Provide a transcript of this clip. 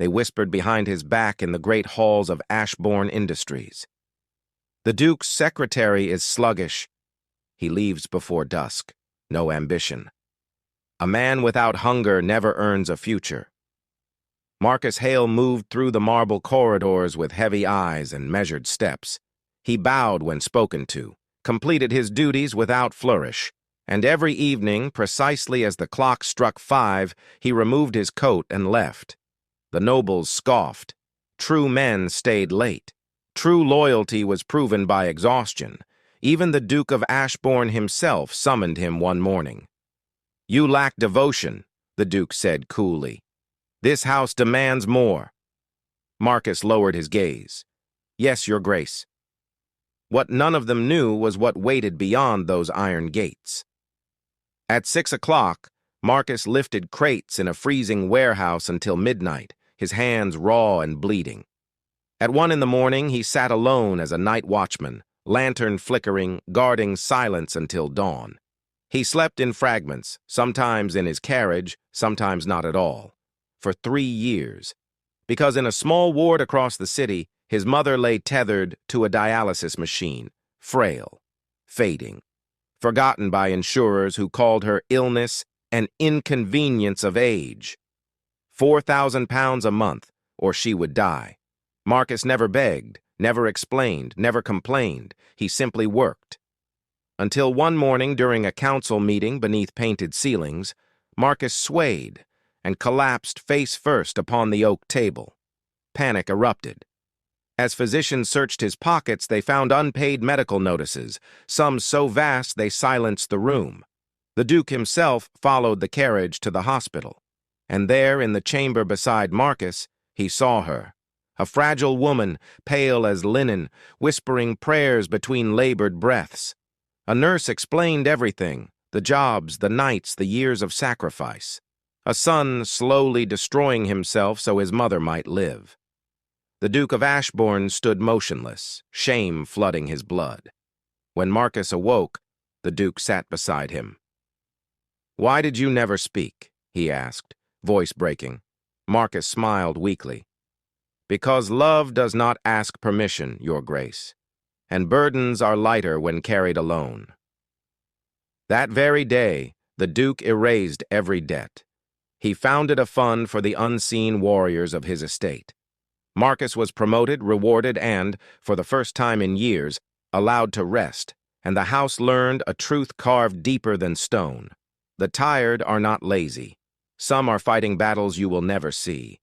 They whispered behind his back in the great halls of Ashbourne Industries. The Duke's secretary is sluggish. He leaves before dusk. No ambition. A man without hunger never earns a future. Marcus Hale moved through the marble corridors with heavy eyes and measured steps. He bowed when spoken to, completed his duties without flourish, and every evening, precisely as the clock struck 5, he removed his coat and left. The nobles scoffed. True men stayed late. True loyalty was proven by exhaustion. Even the Duke of Ashbourne himself summoned him one morning. "You lack devotion," the Duke said coolly. "This house demands more." Marcus lowered his gaze. "Yes, Your Grace." What none of them knew was what waited beyond those iron gates. At 6 o'clock, Marcus lifted crates in a freezing warehouse until midnight, his hands raw and bleeding. At 1 in the morning, he sat alone as a night watchman, lantern flickering, guarding silence until dawn. He slept in fragments, sometimes in his carriage, sometimes not at all, for 3 years, because in a small ward across the city, his mother lay tethered to a dialysis machine, frail, fading, forgotten by insurers who called her illness an inconvenience of age. £4,000 a month, or she would die. Marcus never begged, never explained, never complained. He simply worked. Until one morning during a council meeting beneath painted ceilings, Marcus swayed and collapsed face first upon the oak table. Panic erupted. As physicians searched his pockets, they found unpaid medical notices, some so vast they silenced the room. The Duke himself followed the carriage to the hospital, and there in the chamber beside Marcus, he saw her. A fragile woman, pale as linen, whispering prayers between labored breaths. A nurse explained everything, the jobs, the nights, the years of sacrifice. A son slowly destroying himself so his mother might live. The Duke of Ashbourne stood motionless, shame flooding his blood. When Marcus awoke, the Duke sat beside him. "Why did you never speak?" he asked, voice breaking. Marcus smiled weakly. "Because love does not ask permission, Your Grace, and burdens are lighter when carried alone." That very day, the Duke erased every debt. He founded a fund for the unseen warriors of his estate. Marcus was promoted, rewarded, and, for the first time in years, allowed to rest, and the house learned a truth carved deeper than stone. The tired are not lazy. Some are fighting battles you will never see.